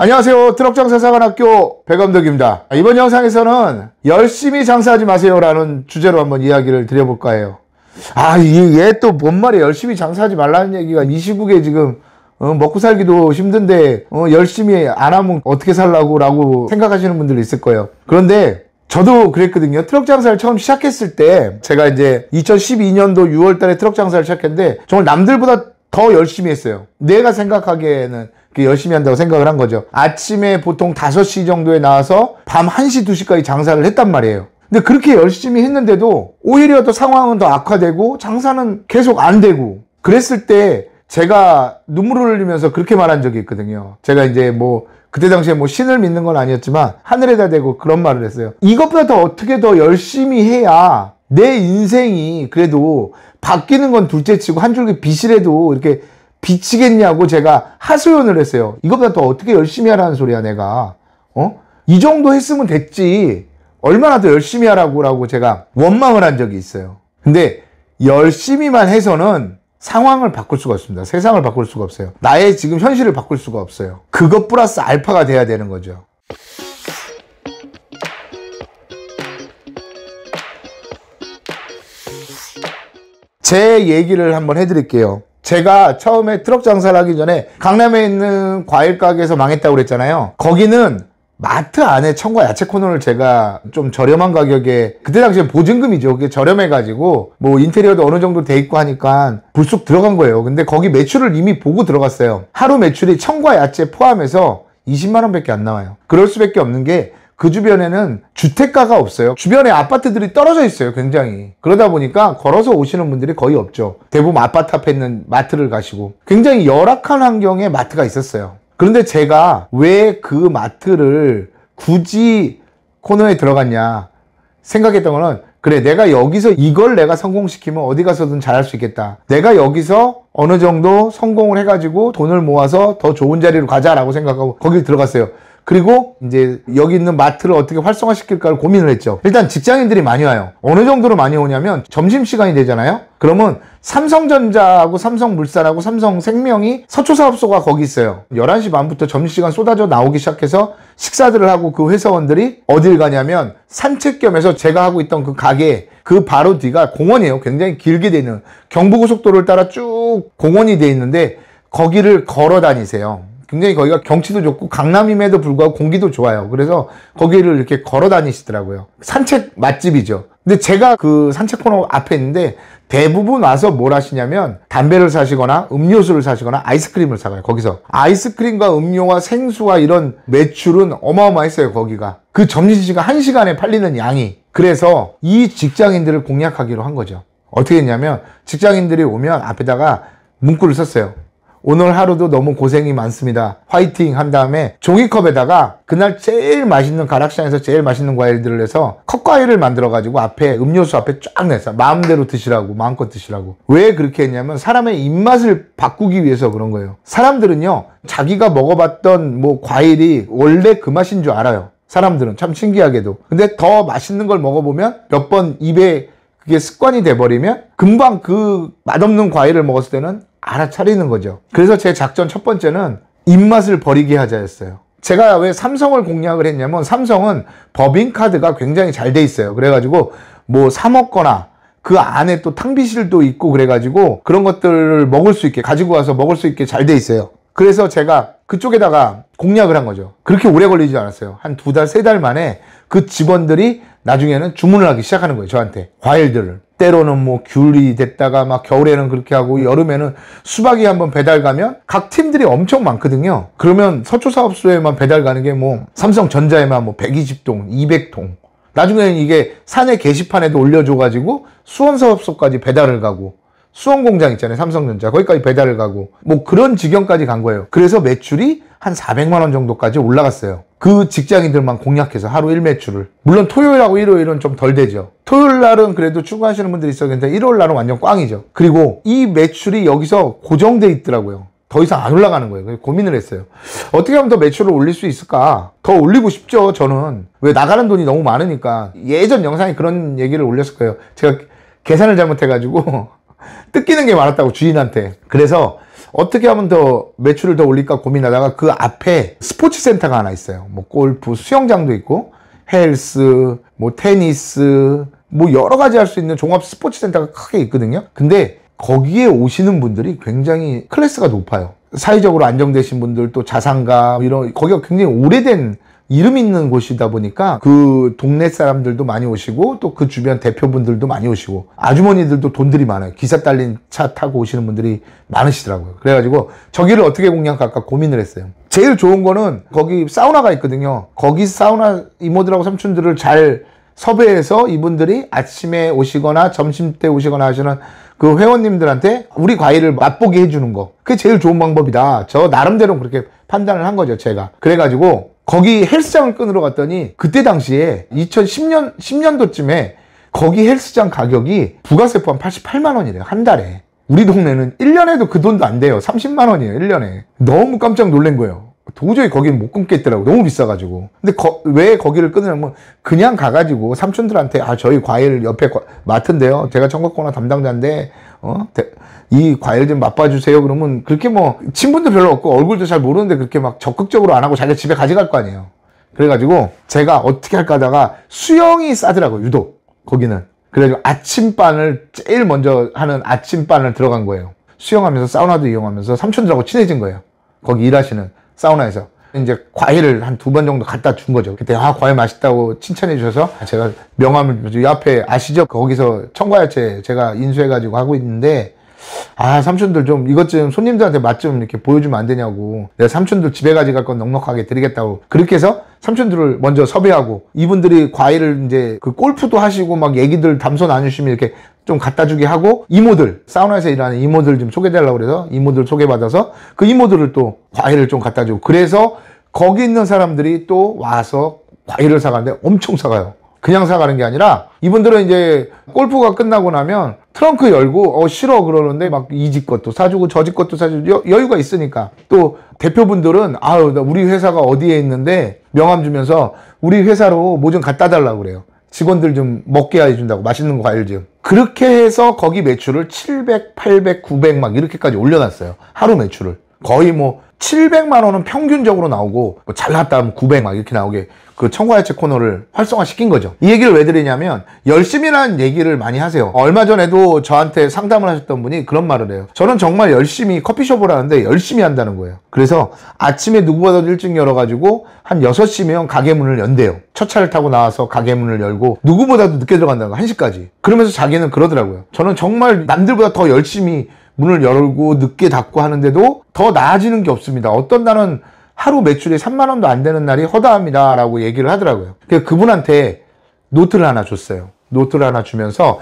안녕하세요. 트럭장사사관학교 배감독입니다. 이번 영상에서는 열심히 장사하지 마세요 라는 주제로 한번 이야기를 드려볼까 해요. 얘 또 뭔 말이야. 열심히 장사하지 말라는 얘기가 이 시국에 지금 먹고 살기도 힘든데 열심히 안 하면 어떻게 살라고 라고 생각하시는 분들이 있을 거예요. 그런데 저도 그랬거든요. 트럭 장사를 처음 시작했을 때 제가 이제 2012년도 6월 달에 트럭 장사를 시작했는데 정말 남들보다 더 열심히 했어요. 내가 생각하기에는 열심히 한다고 생각을 한 거죠. 아침에 보통 5시 정도에 나와서 밤 1시, 2시까지 장사를 했단 말이에요. 근데 그렇게 열심히 했는데도 오히려 더 상황은 더 악화되고 장사는 계속 안 되고 그랬을 때 제가 눈물을 흘리면서 그렇게 말한 적이 있거든요. 제가 이제 그때 당시에 신을 믿는 건 아니었지만 하늘에다 대고 그런 말을 했어요. 이것보다 더 어떻게 더 열심히 해야 내 인생이 그래도 바뀌는 건 둘째치고 한 줄기 빛이라도 이렇게 비치겠냐고 제가 하소연을 했어요. 이것보다 더 어떻게 열심히 하라는 소리야 내가. 이 정도 했으면 됐지 얼마나 더 열심히 하라고 제가 원망을 한 적이 있어요. 근데 열심히만 해서는 상황을 바꿀 수가 없습니다. 세상을 바꿀 수가 없어요. 나의 지금 현실을 바꿀 수가 없어요. 그것 플러스 알파가 돼야 되는 거죠. 제 얘기를 한번 해드릴게요. 제가 처음에 트럭 장사를 하기 전에 강남에 있는 과일 가게에서 망했다고 그랬잖아요. 거기는 마트 안에 청과 야채 코너를 제가 좀 저렴한 가격에, 그때 당시에 보증금이죠. 그게 저렴해가지고 인테리어도 어느 정도 돼 있고 하니까 불쑥 들어간 거예요. 근데 거기 매출을 이미 보고 들어갔어요. 하루 매출이 청과 야채 포함해서 20만 원 밖에 안 나와요. 그럴 수밖에 없는 게 그 주변에는 주택가가 없어요. 주변에 아파트들이 떨어져 있어요. 굉장히. 그러다 보니까 걸어서 오시는 분들이 거의 없죠. 대부분 아파트 앞에 있는 마트를 가시고 굉장히 열악한 환경에 마트가 있었어요. 그런데 제가 왜 그 마트를 굳이 코너에 들어갔냐 생각했던 거는, 그래 내가 여기서 이걸 내가 성공시키면 어디 가서든 잘할 수 있겠다. 내가 여기서 어느 정도 성공을 해가지고 돈을 모아서 더 좋은 자리로 가자라고 생각하고 거기 들어갔어요. 그리고 이제 여기 있는 마트를 어떻게 활성화시킬까를 고민을 했죠. 일단 직장인들이 많이 와요. 어느 정도로 많이 오냐면 점심시간이 되잖아요. 그러면 삼성전자하고 삼성물산하고 삼성생명이 서초사업소가 거기 있어요. 11시 반부터 점심시간 쏟아져 나오기 시작해서 식사들을 하고 그 회사원들이 어딜 가냐면 산책 겸해서 제가 하고 있던 그 가게 그 바로 뒤가 공원이에요. 굉장히 길게 돼 있는 경부고속도로를 따라 쭉 공원이 돼 있는데 거기를 걸어 다니세요. 굉장히 거기가 경치도 좋고 강남임에도 불구하고 공기도 좋아요. 그래서 거기를 이렇게 걸어 다니시더라고요. 산책 맛집이죠. 근데 제가 그 산책 코너 앞에 있는데 대부분 와서 뭘 하시냐면 담배를 사시거나 음료수를 사시거나 아이스크림을 사가요. 거기서 아이스크림과 음료와 생수와 이런 매출은 어마어마했어요. 거기가 그 점심시간 1시간에 팔리는 양이. 그래서 이 직장인들을 공략하기로 한 거죠. 어떻게 했냐면 직장인들이 오면 앞에다가 문구를 썼어요. 오늘 하루도 너무 고생이 많습니다. 화이팅 한 다음에 종이컵에다가 그날 제일 맛있는, 가락시장에서 제일 맛있는 과일들을 해서 컵과일을 만들어가지고 앞에 음료수 앞에 쫙 냈어요. 마음대로 드시라고, 마음껏 드시라고. 왜 그렇게 했냐면 사람의 입맛을 바꾸기 위해서 그런 거예요. 사람들은요 자기가 먹어봤던 과일이 원래 그 맛인 줄 알아요. 사람들은 참 신기하게도. 근데 더 맛있는 걸 먹어보면 몇 번 입에 그게 습관이 돼버리면 금방 그 맛없는 과일을 먹었을 때는 알아차리는 거죠. 그래서 제 작전 첫 번째는 입맛을 버리게 하자였어요. 제가 왜 삼성을 공략을 했냐면 삼성은 법인카드가 굉장히 잘 돼 있어요. 그래가지고 사 먹거나 그 안에 또 탕비실도 있고 그래가지고 그런 것들을 먹을 수 있게, 가지고 와서 먹을 수 있게 잘 돼 있어요. 그래서 제가 그쪽에다가 공략을 한 거죠. 그렇게 오래 걸리지 않았어요. 한 2달, 3달 만에 그 직원들이 나중에는 주문을 하기 시작하는 거예요. 저한테 과일들을. 때로는 귤이 됐다가 겨울에는 그렇게 하고 여름에는 수박이 한번 배달 가면 각 팀들이 엄청 많거든요. 그러면 서초사업소에만 배달 가는 게 삼성전자에만 120통, 200통. 나중에는 이게 사내 게시판에도 올려줘가지고 수원사업소까지 배달을 가고, 수원공장 있잖아요. 삼성전자. 거기까지 배달을 가고 그런 지경까지 간 거예요. 그래서 매출이 한 400만 원 정도까지 올라갔어요. 그 직장인들만 공략해서 하루 1매출을. 물론 토요일하고 일요일은 좀 덜 되죠. 토요일 날은 그래도 출근하시는 분들이 있었는데 일요일 날은 완전 꽝이죠. 그리고 이 매출이 여기서 고정돼 있더라고요. 더 이상 안 올라가는 거예요. 그래서 고민을 했어요. 어떻게 하면 더 매출을 올릴 수 있을까? 더 올리고 싶죠, 저는. 왜 나가는 돈이 너무 많으니까. 예전 영상에 그런 얘기를 올렸을 거예요. 제가 계산을 잘못해가지고 뜯기는 게 많았다고 주인한테. 그래서 어떻게 하면 더 매출을 더 올릴까 고민하다가 그 앞에 스포츠 센터가 하나 있어요. 뭐 골프, 수영장도 있고 헬스, 뭐 테니스, 뭐 여러 가지 할 수 있는 종합 스포츠 센터가 크게 있거든요. 근데 거기에 오시는 분들이 굉장히 클래스가 높아요. 사회적으로 안정되신 분들, 또 자산가 이런, 거기가 굉장히 오래된 이름 있는 곳이다 보니까 그 동네 사람들도 많이 오시고 또 그 주변 대표분들도 많이 오시고 아주머니들도 돈들이 많아요. 기사 딸린 차 타고 오시는 분들이 많으시더라고요. 그래가지고 저기를 어떻게 공략할까 고민을 했어요. 제일 좋은 거는 거기 사우나가 있거든요. 거기 사우나 이모들하고 삼촌들을 잘 섭외해서 이분들이 아침에 오시거나 점심때 오시거나 하시는 그 회원님들한테 우리 과일을 맛보게 해주는 거, 그게 제일 좋은 방법이다. 저 나름대로 그렇게 판단을 한 거죠, 제가. 그래가지고 거기 헬스장을 끊으러 갔더니 그때 당시에 10년도쯤에 거기 헬스장 가격이 부가세 포함 88만 원이래요. 한 달에. 우리 동네는 1년에도 그 돈도 안 돼요. 30만 원이에요. 1년에. 너무 깜짝 놀란 거예요. 도저히 거기는 못 끊겠더라고. 너무 비싸가지고. 근데 왜 거기를 끊으냐면 그냥 가가지고 삼촌들한테 저희 과일 옆에 마트인데요. 제가 청각코너 담당자인데 이 과일 좀 맛봐주세요. 그러면 그렇게 뭐 친분도 별로 없고 얼굴도 잘 모르는데 그렇게 막 적극적으로 안 하고 자기가 집에 가져갈 거 아니에요. 그래가지고 제가 어떻게 할까 하다가 수영이 싸더라고요. 유독 거기는. 그래가지고 아침반을 제일 먼저 하는 아침반을 들어간 거예요. 수영하면서 사우나도 이용하면서 삼촌들하고 친해진 거예요. 거기 일하시는 사우나에서. 이제 과일을 한 2번 정도 갖다 준 거죠. 그때 과일 맛있다고 칭찬해 주셔서 제가 명함을 이 앞에 아시죠? 거기서 청과야채 제가 인수해가지고 하고 있는데 삼촌들 좀 이것 좀 손님들한테 맛 좀 이렇게 보여주면 안 되냐고. 내가 삼촌들 집에 가져갈 건 넉넉하게 드리겠다고. 그렇게 해서 삼촌들을 먼저 섭외하고 이분들이 과일을 이제 그 골프도 하시고 막 얘기들 담소 나누시면 이렇게 좀 갖다 주게 하고 이모들, 사우나에서 일하는 이모들 좀 소개해달라고 그래서 이모들 소개받아서 그 이모들을 또 과일을 좀 갖다 주고, 그래서 거기 있는 사람들이 또 와서 과일을 사가는데 엄청 사가요. 그냥 사가는 게 아니라 이분들은 이제 골프가 끝나고 나면 트렁크 열고 싫어 그러는데 막 이 집 것도 사주고 저 집 것도 사주고 여유가 있으니까. 또 대표분들은 우리 회사가 어디에 있는데 명함 주면서 우리 회사로 뭐 좀 갖다 달라고 그래요. 직원들 좀 먹게 해준다고, 맛있는 과일 좀. 그렇게 해서 거기 매출을 700, 800, 900 막 이렇게까지 올려놨어요. 하루 매출을. 거의 뭐 700만 원은 평균적으로 나오고 뭐 잘 나왔다 하면 900 막 이렇게 나오게 그 청과야채 코너를 활성화시킨 거죠. 이 얘기를 왜 드리냐면 열심히라는 얘기를 많이 하세요. 얼마 전에도 저한테 상담을 하셨던 분이 그런 말을 해요. 저는 정말 열심히 커피숍을 하는데 열심히 한다는 거예요. 그래서 아침에 누구보다도 일찍 열어가지고 한 6시면 가게 문을 연대요. 첫 차를 타고 나와서 가게 문을 열고 누구보다도 늦게 들어간다는 거, 1시까지. 그러면서 자기는 그러더라고요. 저는 정말 남들보다 더 열심히 문을 열고 늦게 닫고 하는데도 더 나아지는 게 없습니다. 어떤 날은 하루 매출이 3만 원도 안 되는 날이 허다합니다 라고 얘기를 하더라고요. 그래서 그분한테 노트를 하나 줬어요. 노트를 하나 주면서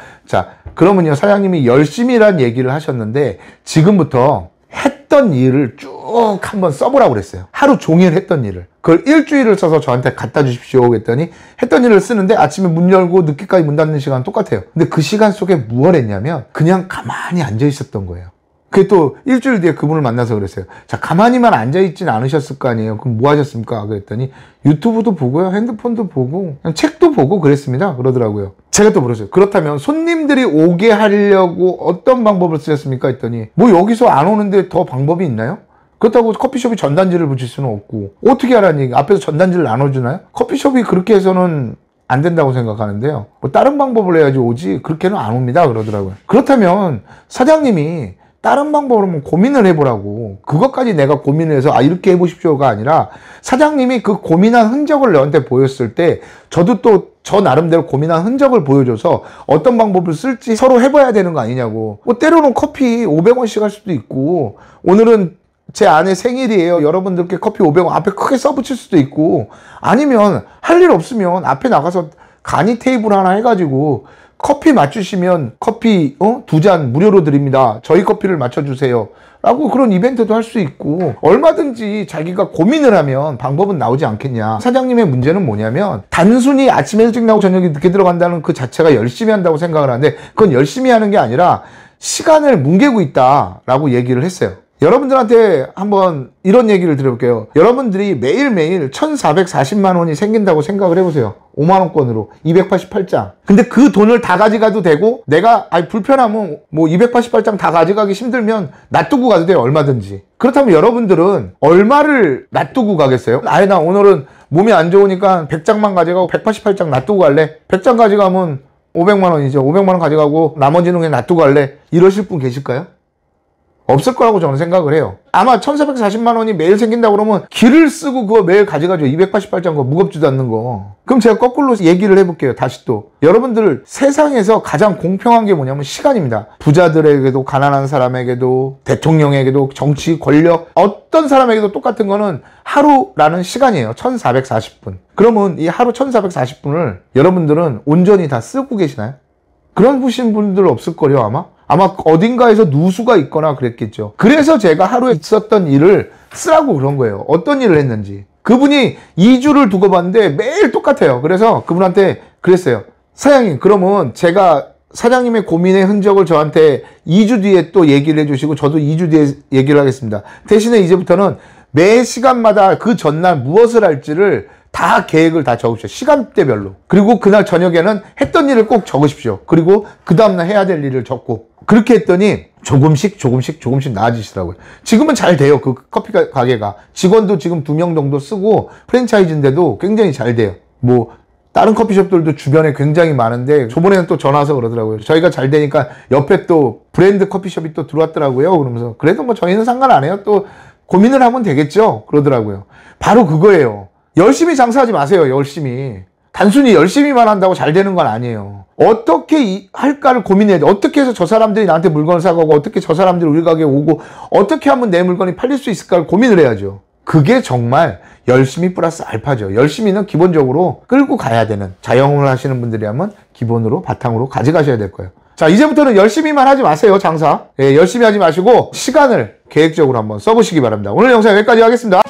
그러면요, 사장님이 열심히란 얘기를 하셨는데 지금부터 했던 일을 쭉 한번 써보라고 그랬어요. 하루 종일 했던 일을. 그걸 일주일을 써서 저한테 갖다 주십시오 그랬더니 했던 일을 쓰는데 아침에 문 열고 늦게까지 문 닫는 시간 똑같아요. 근데 그 시간 속에 무엇을 했냐면 그냥 가만히 앉아 있었던 거예요. 그게 또 일주일 뒤에 그분을 만나서 그랬어요. 가만히만 앉아있진 않으셨을 거 아니에요. 그럼 뭐 하셨습니까? 그랬더니 유튜브도 보고요, 핸드폰도 보고, 그냥 책도 보고 그랬습니다. 그러더라고요. 제가 또 물었어요. 그렇다면 손님들이 오게 하려고 어떤 방법을 쓰셨습니까? 했더니 뭐 여기서 안 오는데 더 방법이 있나요? 그렇다고 커피숍이 전단지를 붙일 수는 없고 어떻게 하라는 얘기? 앞에서 전단지를 나눠주나요? 커피숍이 그렇게 해서는 안 된다고 생각하는데요. 뭐 다른 방법을 해야지 오지 그렇게는 안 옵니다. 그러더라고요. 그렇다면 사장님이 다른 방법으로 고민을 해보라고. 그것까지 내가 고민을 해서 이렇게 해보십시오가 아니라 사장님이 그 고민한 흔적을 너한테 보였을 때 저도 또 저 나름대로 고민한 흔적을 보여줘서 어떤 방법을 쓸지 서로 해봐야 되는 거 아니냐고. 뭐 때로는 커피 500원씩 할 수도 있고, 오늘은 제 아내 생일이에요. 여러분들께 커피 500원 앞에 크게 써붙일 수도 있고, 아니면 할 일 없으면 앞에 나가서 간이 테이블 하나 해가지고 커피 맞추시면 커피 2잔 무료로 드립니다. 저희 커피를 맞춰주세요 라고 그런 이벤트도 할 수 있고, 얼마든지 자기가 고민을 하면 방법은 나오지 않겠냐. 사장님의 문제는 뭐냐면 단순히 아침에 일찍 나오고 저녁에 늦게 들어간다는 그 자체가 열심히 한다고 생각을 하는데 그건 열심히 하는 게 아니라 시간을 뭉개고 있다 라고 얘기를 했어요. 여러분들한테 한번 이런 얘기를 드려볼게요. 여러분들이 매일매일 1440만 원이 생긴다고 생각을 해보세요. 5만원권으로 288장. 근데 그 돈을 다 가져가도 되고, 내가 불편하면 뭐 288장 다 가져가기 힘들면 놔두고 가도 돼요. 얼마든지. 그렇다면 여러분들은 얼마를 놔두고 가겠어요? 아예 나 오늘은 몸이 안 좋으니까 100장만 가져가고 188장 놔두고 갈래? 100장 가져가면 500만 원이죠. 500만 원 가져가고 나머지는 그냥 놔두고 갈래? 이러실 분 계실까요? 없을 거라고 저는 생각을 해요. 아마 1440만 원이 매일 생긴다고 그러면 길을 쓰고 그거 매일 가져가죠. 288장 거 무겁지도 않는 거. 그럼 제가 거꾸로 얘기를 해볼게요. 다시 또. 여러분들 세상에서 가장 공평한 게 뭐냐면 시간입니다. 부자들에게도 가난한 사람에게도 대통령에게도 정치 권력 어떤 사람에게도 똑같은 거는 하루라는 시간이에요. 1440분. 그러면 이 하루 1440분을 여러분들은 온전히 다 쓰고 계시나요? 그런 분들 없을 거예요 아마? 아마 어딘가에서 누수가 있거나 그랬겠죠. 그래서 제가 하루에 있었던 일을 쓰라고 그런 거예요. 어떤 일을 했는지. 그분이 2주를 두고 봤는데 매일 똑같아요. 그래서 그분한테 그랬어요. 사장님, 그러면 제가 사장님의 고민의 흔적을 저한테 2주 뒤에 또 얘기를 해주시고 저도 2주 뒤에 얘기를 하겠습니다. 대신에 이제부터는 매 시간마다 그 전날 무엇을 할지를 다 계획을 다 적으십시오. 시간대별로. 그리고 그날 저녁에는 했던 일을 꼭 적으십시오. 그리고 그 다음날 해야 될 일을 적고. 그렇게 했더니 조금씩 나아지시더라고요. 지금은 잘 돼요. 그 커피 가게가. 직원도 지금 2명 정도 쓰고 프랜차이즈인데도 굉장히 잘 돼요. 뭐 다른 커피숍들도 주변에 굉장히 많은데 저번에는 또 전화 와서 그러더라고요. 저희가 잘 되니까 옆에 또 브랜드 커피숍이 또 들어왔더라고요. 그러면서 그래도 뭐 저희는 상관 안 해요. 또 고민을 하면 되겠죠. 그러더라고요. 바로 그거예요. 열심히 장사하지 마세요. 열심히. 단순히 열심히만 한다고 잘 되는 건 아니에요. 어떻게 할까를 고민해야 돼. 어떻게 해서 저 사람들이 나한테 물건을 사가고 어떻게 저 사람들이 우리 가게에 오고 어떻게 하면 내 물건이 팔릴 수 있을까를 고민을 해야죠. 그게 정말 열심히 플러스 알파죠. 열심히는 기본적으로 끌고 가야 되는, 자영업을 하시는 분들이라면 기본으로 바탕으로 가져가셔야 될 거예요. 자, 이제부터는 열심히만 하지 마세요. 장사. 열심히 하지 마시고 시간을 계획적으로 한번 써보시기 바랍니다. 오늘 영상 여기까지 하겠습니다.